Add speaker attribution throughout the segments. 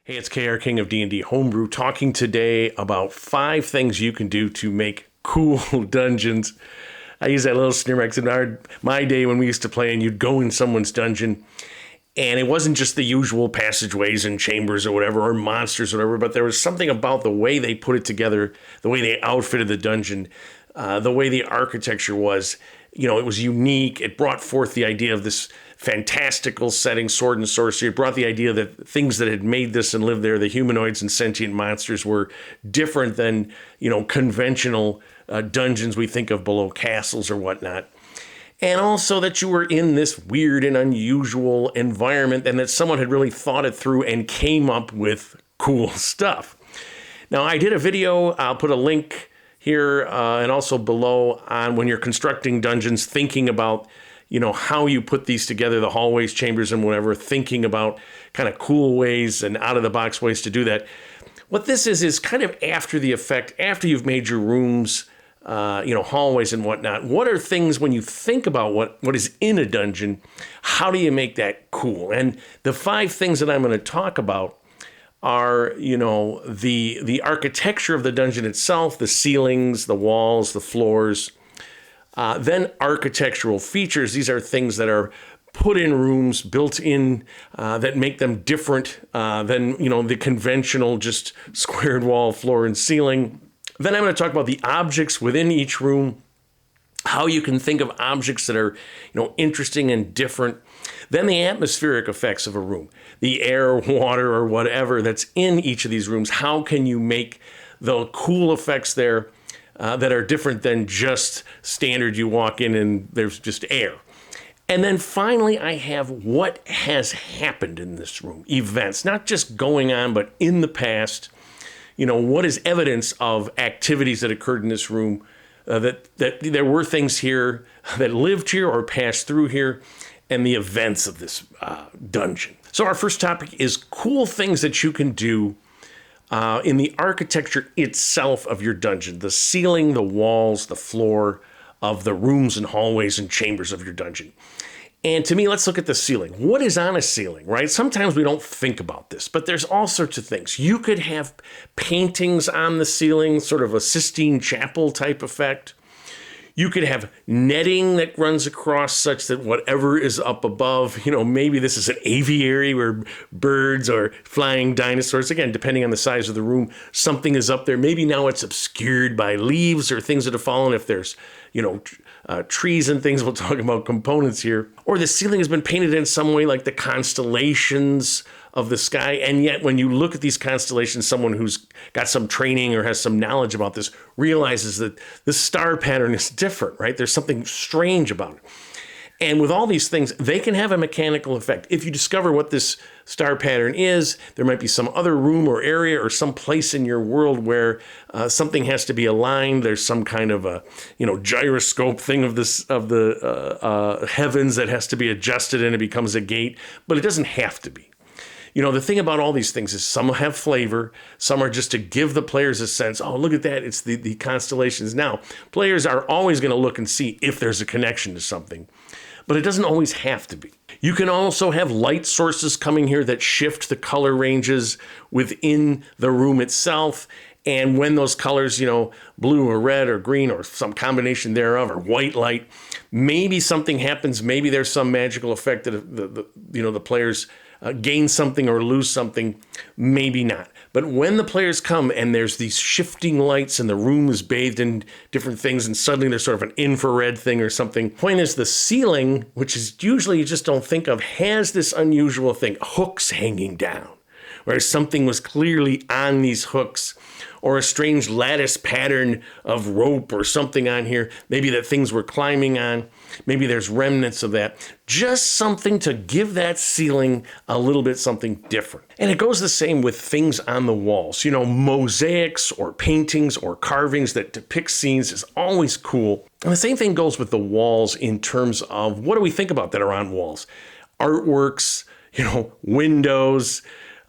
Speaker 1: Hey, it's KR King of D&D Homebrew talking today about 5 things you can do to make cool dungeons. I use that little sneer mark. In my day when we used to play and you'd go in someone's dungeon and it wasn't just the usual passageways and chambers or whatever, or monsters or whatever, but there was something about the way they put it together, the way they outfitted the dungeon, the way the architecture was. You know, it was unique. It brought forth the idea of this fantastical setting, sword and sorcery. It brought the idea that things that had made this and lived there, the humanoids and sentient monsters, were different than, conventional dungeons we think of below castles or whatnot. And also that you were in this weird and unusual environment and that someone had really thought it through and came up with cool stuff. Now, I did a video. I'll put a link here and also below on when you're constructing dungeons, thinking about, how you put these together, the hallways, chambers, and whatever, thinking about kind of cool ways and out-of-the-box ways to do that. What this is kind of after the effect, after you've made your rooms, hallways and whatnot. What are things when you think about what is in a dungeon, how do you make that cool? And the 5 things that I'm going to talk about are, the architecture of the dungeon itself, the ceilings, the walls, the floors, then architectural features. These are things that are put in rooms, built in, that make them different than, the conventional just squared wall, floor, and ceiling. Then I'm going to talk about the objects within each room, how you can think of objects that are, interesting and different. Then the atmospheric effects of a room, the air, water, or whatever that's in each of these rooms. How can you make the cool effects there that are different than just standard? You walk in and there's just air. And then finally, I have what has happened in this room, events, not just going on, but in the past. What is evidence of activities that occurred in this room, that there were things here that lived here or passed through here, and the events of this dungeon. So our first topic is cool things that you can do in the architecture itself of your dungeon, the ceiling, the walls, the floor of the rooms and hallways and chambers of your dungeon. And to me, let's look at the ceiling. What is on a ceiling, right? Sometimes we don't think about this, but there's all sorts of things. You could have paintings on the ceiling, sort of a Sistine Chapel type effect. You could have netting that runs across such that whatever is up above, maybe this is an aviary where birds or flying dinosaurs, again, depending on the size of the room, something is up there. Maybe now it's obscured by leaves or things that have fallen. If there's, trees and things, we'll talk about components here. Or the ceiling has been painted in some way like the constellations of the sky. And yet when you look at these constellations, someone who's got some training or has some knowledge about this realizes that the star pattern is different, right? There's something strange about it. And with all these things, they can have a mechanical effect. If you discover what this star pattern is, there might be some other room or area or some place in your world where something has to be aligned. There's some kind of a, gyroscope thing of the heavens that has to be adjusted and it becomes a gate, but it doesn't have to be. The thing about all these things is some have flavor, some are just to give the players a sense, oh, look at that, it's the constellations. Now, players are always going to look and see if there's a connection to something, but it doesn't always have to be. You can also have light sources coming here that shift the color ranges within the room itself. And when those colors, blue or red or green or some combination thereof or white light, maybe something happens. Maybe there's some magical effect that the players gain something or lose something, maybe not. But when the players come and there's these shifting lights and the room is bathed in different things and suddenly there's sort of an infrared thing or something, point is the ceiling, which is usually you just don't think of, has this unusual thing, hooks hanging down, where something was clearly on these hooks, or a strange lattice pattern of rope or something on here, maybe that things were climbing on. Maybe there's remnants of that. Just something to give that ceiling a little bit something different. And it goes the same with things on the walls. Mosaics or paintings or carvings that depict scenes is always cool. And the same thing goes with the walls in terms of what do we think about that are on walls? Artworks, windows.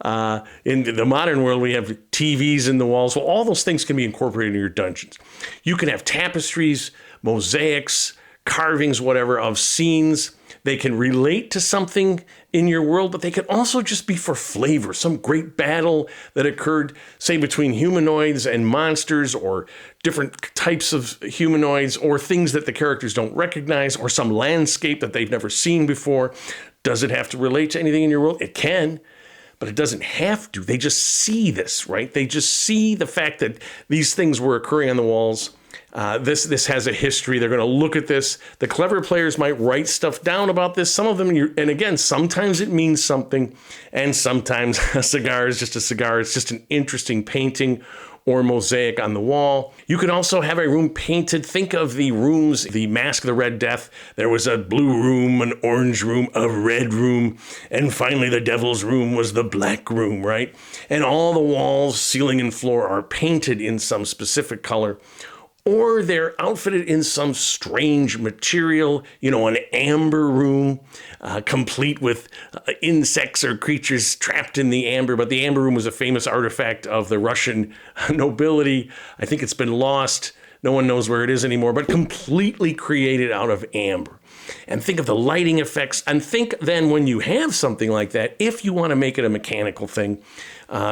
Speaker 1: In the modern world, we have TVs in the walls. Well, all those things can be incorporated in your dungeons. You can have tapestries, mosaics, carvings, whatever, of scenes They can relate to something in your world, but they can also just be for flavor. Some great battle that occurred, say, between humanoids and monsters, or different types of humanoids, or things that the characters don't recognize, or some landscape that they've never seen before. Does it have to relate to anything in your world? It can, but it doesn't have to. They just see this, right? They just see the fact that these things were occurring on the walls. This has a history. They're going to look at this. The clever players might write stuff down about this. Some of them, and again, sometimes it means something, and sometimes a cigar is just a cigar. It's just an interesting painting or mosaic on the wall. You can also have a room painted. Think of the rooms, the Mask of the Red Death. There was a blue room, an orange room, a red room, and finally the Devil's Room was the black room, right? And all the walls, ceiling, and floor are painted in some specific color, or they're outfitted in some strange material, an amber room, complete with insects or creatures trapped in the amber. But the amber room was a famous artifact of the Russian nobility. I think it's been lost. No one knows where it is anymore, but completely created out of amber. And think of the lighting effects. And think then, when you have something like that, if you want to make it a mechanical thing,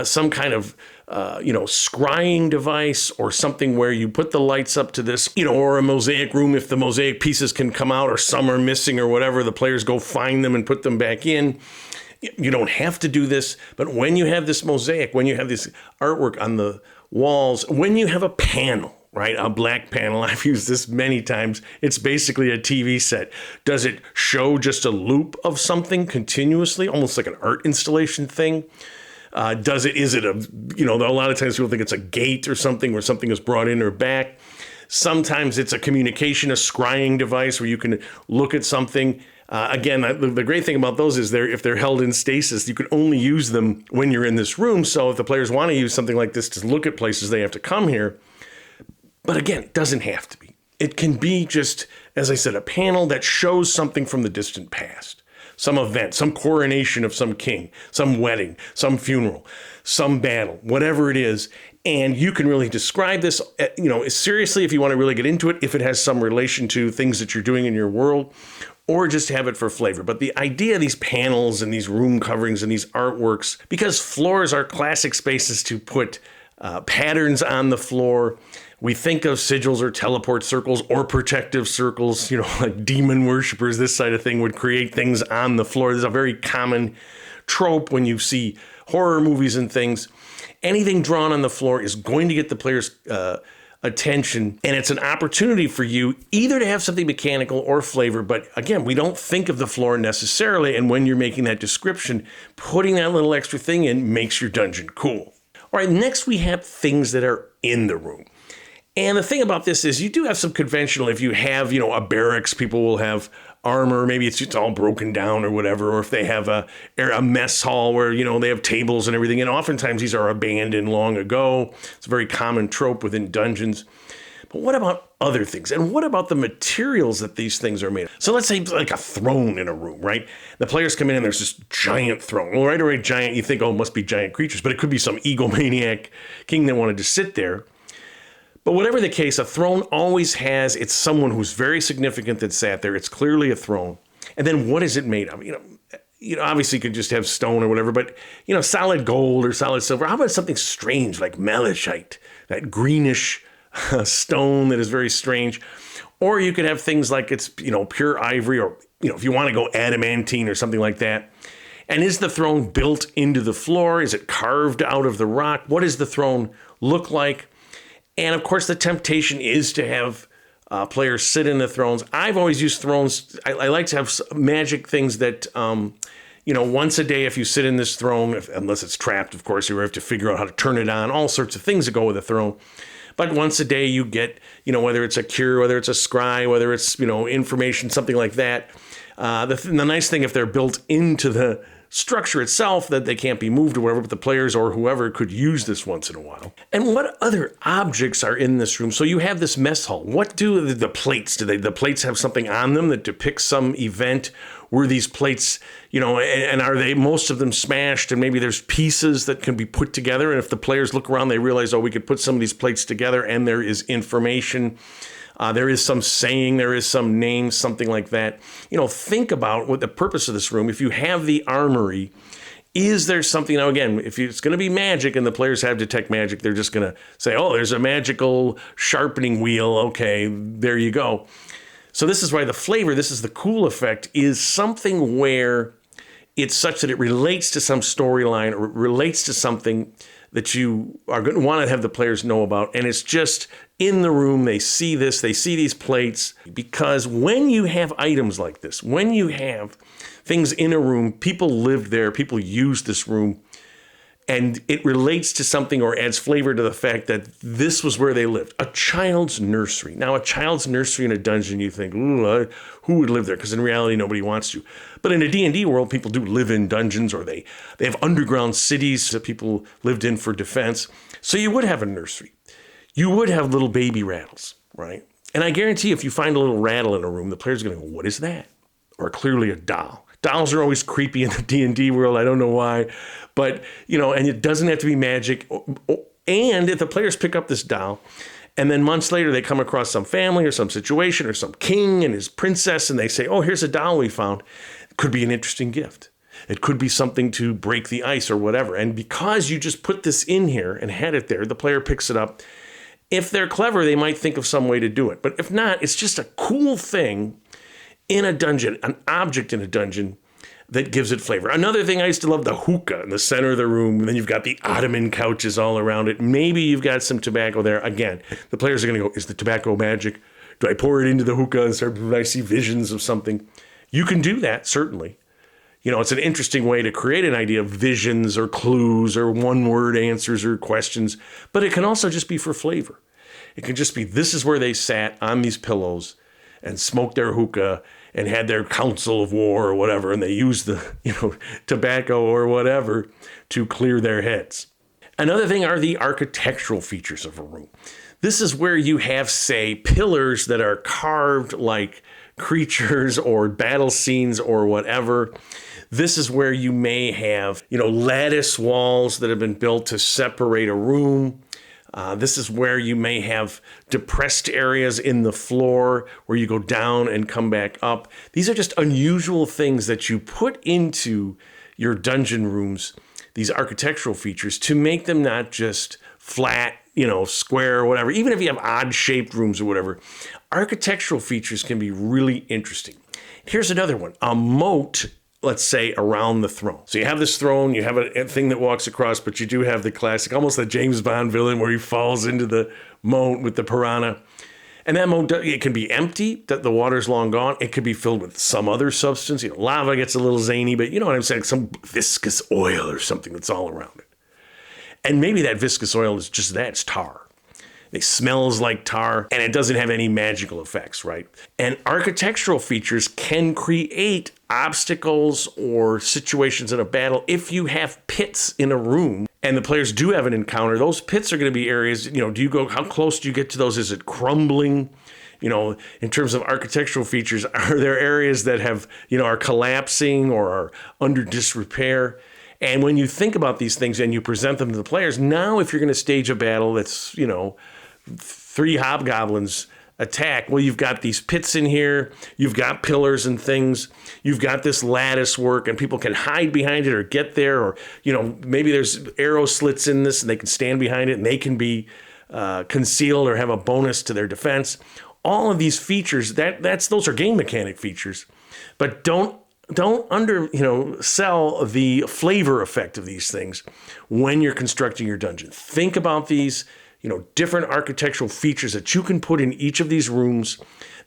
Speaker 1: some kind of scrying device, or something where you put the lights up to this, or a mosaic room, if the mosaic pieces can come out or some are missing or whatever, the players go find them and put them back in. You don't have to do this, but when you have this mosaic, when you have this artwork on the walls, when you have a panel, right, a black panel, I've used this many times, it's basically a TV set. Does it show just a loop of something continuously, almost like an art installation thing? Is it a lot of times people think it's a gate or something where something is brought in or back. Sometimes it's a communication, a scrying device where you can look at something. Again, the great thing about those is if they're held in stasis, you can only use them when you're in this room. So if the players want to use something like this to look at places, they have to come here. But again, it doesn't have to be. It can be just, as I said, a panel that shows something from the distant past. Some event, some coronation of some king, some wedding, some funeral, some battle, whatever it is. And you can really describe this, seriously, if you want to really get into it, if it has some relation to things that you're doing in your world, or just have it for flavor. But the idea of these panels and these room coverings and these artworks, because floors are classic spaces to put patterns on the floor. We think of sigils or teleport circles or protective circles, like demon worshippers, this side of thing would create things on the floor. This is a very common trope when you see horror movies and things. Anything drawn on the floor is going to get the player's attention, and it's an opportunity for you either to have something mechanical or flavor. But again, we don't think of the floor necessarily, and when you're making that description, putting that little extra thing in makes your dungeon cool. All right, next we have things that are in the room. And the thing about this is you do have some conventional, if you have, a barracks, people will have armor, maybe it's just all broken down or whatever, or if they have a mess hall where, they have tables and everything. And oftentimes these are abandoned long ago. It's a very common trope within dungeons. But what about other things? And what about the materials that these things are made of? So let's say like a throne in a room, right? The players come in and there's this giant throne. Well, right away, giant, you think, it must be giant creatures, but it could be some egomaniac king that wanted to sit there. But whatever the case, a throne always it's someone who's very significant that sat there. It's clearly a throne. And then what is it made of? Obviously you could just have stone or whatever, but, solid gold or solid silver. How about something strange like malachite, that greenish stone that is very strange? Or you could have things like it's, pure ivory, or, if you want to go adamantine or something like that. And is the throne built into the floor? Is it carved out of the rock? What does the throne look like? And of course, the temptation is to have players sit in the thrones. I've always used thrones. I like to have magic things that, once a day, if you sit in this throne, unless it's trapped, of course, you have to figure out how to turn it on, all sorts of things that go with a throne. But once a day you get, whether it's a cure, whether it's a scry, whether it's, information, something like that. The nice thing, if they're built into the structure itself, that they can't be moved or whatever, but the players or whoever could use this once in a while. And what other objects are in this room? So you have this mess hall. What do the plates, the plates have something on them that depicts some event? Were these plates, and are they, most of them smashed, and maybe there's pieces that can be put together? And if the players look around, they realize, we could put some of these plates together and there is information. There is some saying, there is some name, something like that. Think about what the purpose of this room. If you have the armory, is there something, now again, if it's going to be magic and the players have detect magic, they're just going to say, oh, there's a magical sharpening wheel. Okay, there you go. So this is why the flavor, this is the cool effect, is something where it's such that it relates to some storyline or relates to something that you are going to want to have the players know about. And it's just in the room, they see this, they see these plates. Because when you have items like this, when you have things in a room, people lived there, people use this room, and it relates to something or adds flavor to the fact that this was where they lived. A child's nursery. Now, a child's nursery in a dungeon, you think, ooh, who would live there? Because in reality, nobody wants to. But in a D&D world, people do live in dungeons, or they have underground cities that people lived in for defense. So you would have a nursery. You would have little baby rattles, right? And I guarantee if you find a little rattle in a room, the player's going to go, what is that? Or clearly a doll. Dolls are always creepy in the D&D world. I don't know why. But, and it doesn't have to be magic. And if the players pick up this doll, and then months later they come across some family or some situation or some king and his princess, and they say, oh, here's a doll we found. It could be an interesting gift. It could be something to break the ice or whatever. And because you just put this in here and had it there, the player picks it up. If they're clever, they might think of some way to do it. But if not, it's just a cool thing in a dungeon, an object in a dungeon that gives it flavor. Another thing, I used to love the hookah in the center of the room. And then you've got the ottoman couches all around it. Maybe you've got some tobacco there. Again, the players are going to go, is the tobacco magic? Do I pour it into the hookah and start, do I see visions of something? You can do that, certainly. It's an interesting way to create an idea of visions or clues or one-word answers or questions. But it can also just be for flavor. It can just be, this is where they sat on these pillows and smoked their hookah and had their council of war or whatever, and they used the, tobacco or whatever to clear their heads. Another thing are the architectural features of a room. This is where you have, say, pillars that are carved like creatures or battle scenes or whatever. This is where you may have, lattice walls that have been built to separate a room. This is where you may have depressed areas in the floor where you go down and come back up. These are just unusual things that you put into your dungeon rooms, these architectural features, to make them not just flat, square or whatever. Even if you have odd-shaped rooms or whatever, architectural features can be really interesting. Here's another one, a moat, let's say, around the throne. So you have this throne, you have a thing that walks across, but you do have the classic, almost the James Bond villain where he falls into the moat with the piranha. And that moat, it can be empty, that the water's long gone. It could be filled with some other substance. Lava gets a little zany, but you know what I'm saying? Some viscous oil or something that's all around it. And maybe that viscous oil is just that, it's tar. It smells like tar, and it doesn't have any magical effects, right? And architectural features can create obstacles or situations in a battle. If you have pits in a room and the players do have an encounter, those pits are going to be areas, how close do you get to those? Is it crumbling? In terms of architectural features, are there areas that have, are collapsing or are under disrepair? And when you think about these things and you present them to the players, now if you're going to stage a battle that's, 3 hobgoblins attack, well, you've got these pits in here, you've got pillars and things, you've got this lattice work, and people can hide behind it or get there, or, maybe there's arrow slits in this and they can stand behind it and they can be concealed or have a bonus to their defense. All of these features, those are game mechanic features, but don't sell the flavor effect of these things when you're constructing your dungeon. Think about these, different architectural features that you can put in each of these rooms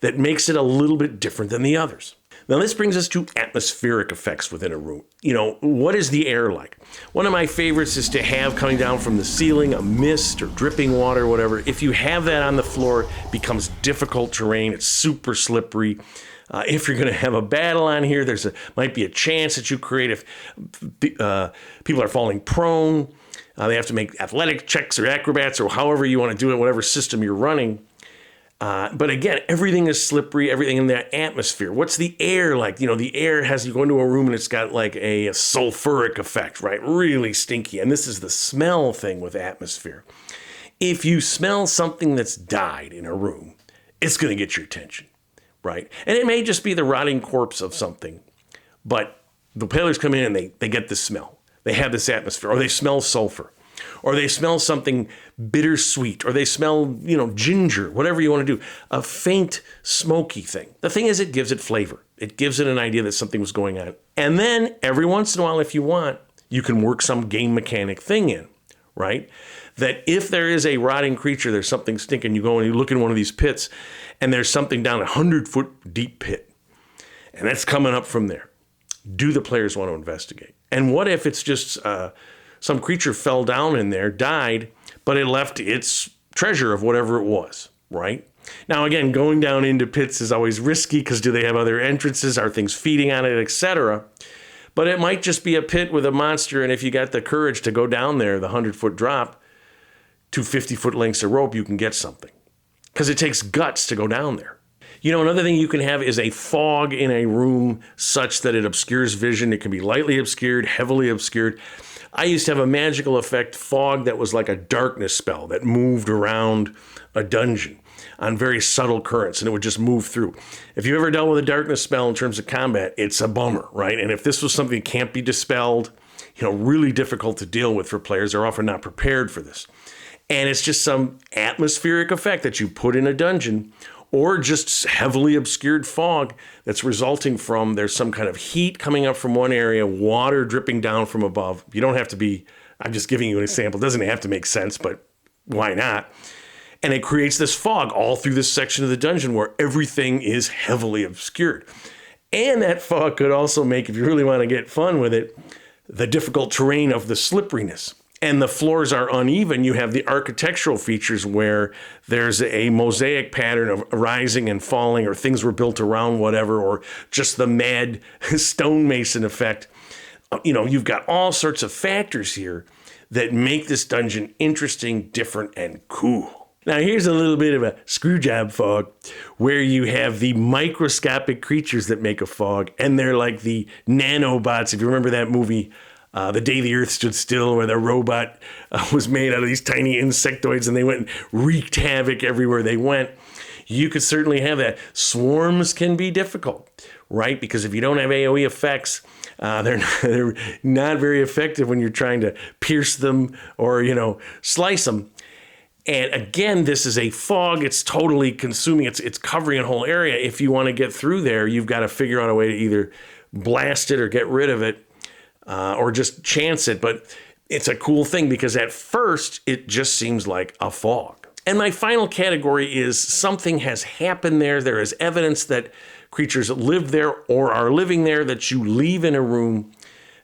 Speaker 1: that makes it a little bit different than the others. Now, this brings us to atmospheric effects within a room. What is the air like? One of my favorites is to have coming down from the ceiling a mist or dripping water or whatever. If you have that on the floor, it becomes difficult terrain. It's super slippery. If you're going to have a battle on here, might be a chance that you create if people are falling prone. They have to make athletic checks or acrobats or however you want to do it, whatever system you're running. But again, everything is slippery, everything in that atmosphere. What's the air like? The air has, you go into a room and it's got like a sulfuric effect, right? Really stinky. And this is the smell thing with atmosphere. If you smell something that's died in a room, it's going to get your attention, right? And it may just be the rotting corpse of something, but the players come in and they get this smell. They have this atmosphere, or they smell sulfur, or they smell something bittersweet, or they smell, ginger, whatever you want to do, a faint smoky thing. The thing is, it gives it flavor. It gives it an idea that something was going on. And then every once in a while, if you want, you can work some game mechanic thing in, right? That if there is a rotting creature, there's something stinking, you go and you look in one of these pits, and there's something down a 100-foot deep pit, and that's coming up from there. Do the players want to investigate? And what if it's just some creature fell down in there, died, but it left its treasure of whatever it was, right? Now, again, going down into pits is always risky because do they have other entrances? Are things feeding on it, etc.? But it might just be a pit with a monster, and if you got the courage to go down there, the 100-foot drop, to 50-foot lengths of rope, you can get something. Because it takes guts to go down there. Another thing you can have is a fog in a room such that it obscures vision. It can be lightly obscured, heavily obscured. I used to have a magical effect fog that was like a darkness spell that moved around a dungeon on very subtle currents, and it would just move through. If you ever dealt with a darkness spell in terms of combat, it's a bummer, right? And if this was something that can't be dispelled, really difficult to deal with for players, they're often not prepared for this. And it's just some atmospheric effect that you put in a dungeon, or just heavily obscured fog that's resulting from there's some kind of heat coming up from one area, water dripping down from above. You don't have to be, I'm just giving you an example. It doesn't have to make sense, but why not? And it creates this fog all through this section of the dungeon where everything is heavily obscured. And that fog could also make, if you really want to get fun with it, the difficult terrain of the slipperiness. And the floors are uneven. You have the architectural features where there's a mosaic pattern of rising and falling, or things were built around whatever, or just the mad stonemason effect. You've got all sorts of factors here that make this dungeon interesting, different, and cool. Now, here's a little bit of a screwjob fog where you have the microscopic creatures that make a fog, and they're like the nanobots. If you remember that movie, The Day the Earth Stood Still, where the robot was made out of these tiny insectoids and they went and wreaked havoc everywhere they went. You could certainly have that. Swarms can be difficult, right? Because if you don't have AoE effects, they're not very effective when you're trying to pierce them or, slice them. And again, this is a fog. It's totally consuming. It's covering a whole area. If you want to get through there, you've got to figure out a way to either blast it or get rid of it. Or just chance it, but it's a cool thing because at first it just seems like a fog. And my final category is something has happened there. There is evidence that creatures live there or are living there that you leave in a room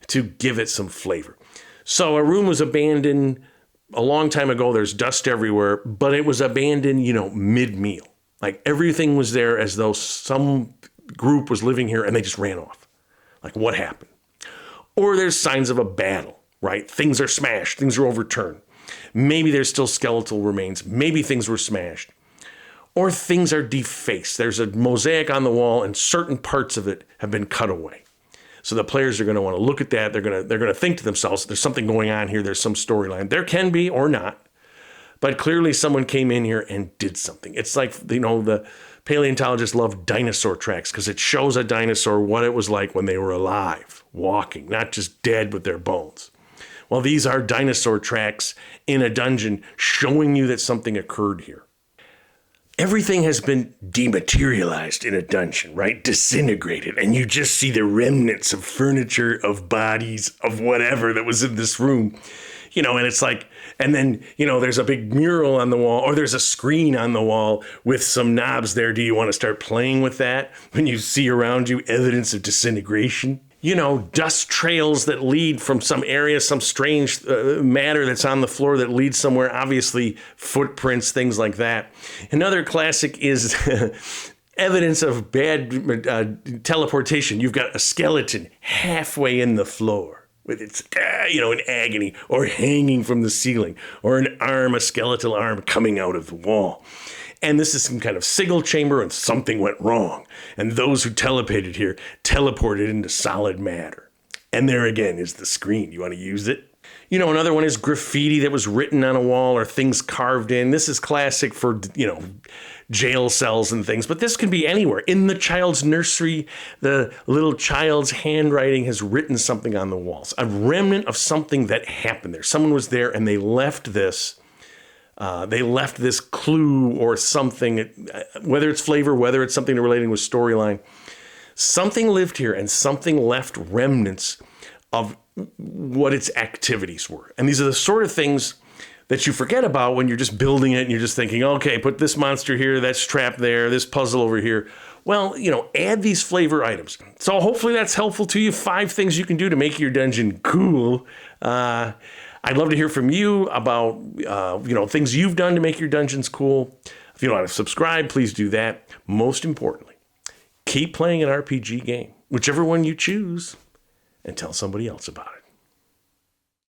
Speaker 1: to give it some flavor. So a room was abandoned a long time ago. There's dust everywhere, but it was abandoned, mid-meal. Like everything was there as though some group was living here and they just ran off. Like what happened? Or there's signs of a battle, right? Things are smashed, things are overturned. Maybe there's still skeletal remains. Maybe things were smashed. Or things are defaced. There's a mosaic on the wall and certain parts of it have been cut away. So the players are going to want to look at that. They're going to think to themselves, there's something going on here. There's some storyline. There can be or not. But clearly someone came in here and did something. It's like, the paleontologists love dinosaur tracks because it shows a dinosaur what it was like when they were alive, walking, not just dead with their bones. Well, these are dinosaur tracks in a dungeon showing you that something occurred here. Everything has been dematerialized in a dungeon, right? Disintegrated. And you just see the remnants of furniture, of bodies, of whatever that was in this room. And it's like, and then, there's a big mural on the wall, or there's a screen on the wall with some knobs there. Do you want to start playing with that when you see around you evidence of disintegration? Dust trails that lead from some area, some strange matter that's on the floor that leads somewhere, obviously footprints, things like that. Another classic is evidence of bad teleportation. You've got a skeleton halfway in the floor with its, in agony, or hanging from the ceiling, or an arm, a skeletal arm coming out of the wall. And this is some kind of sigil chamber and something went wrong. And those who teleported here teleported into solid matter. And there again is the screen. You want to use it? You know, another one is graffiti that was written on a wall or things carved in. This is classic for, jail cells and things, but this can be anywhere. In the child's nursery, the little child's handwriting has written something on the walls, a remnant of something that happened there. Someone was there and they left this. They left this clue or something, whether it's flavor, whether it's something relating with storyline. Something lived here and something left remnants of what its activities were. And these are the sort of things that you forget about when you're just building it and you're just thinking, okay, put this monster here, that's trapped there, this puzzle over here. Well, add these flavor items. So hopefully that's helpful to you. 5 things you can do to make your dungeon cool. I'd love to hear from you about, things you've done to make your dungeons cool. If you don't want to subscribe, please do that. Most importantly, keep playing an RPG game, whichever one you choose, and tell somebody else about it.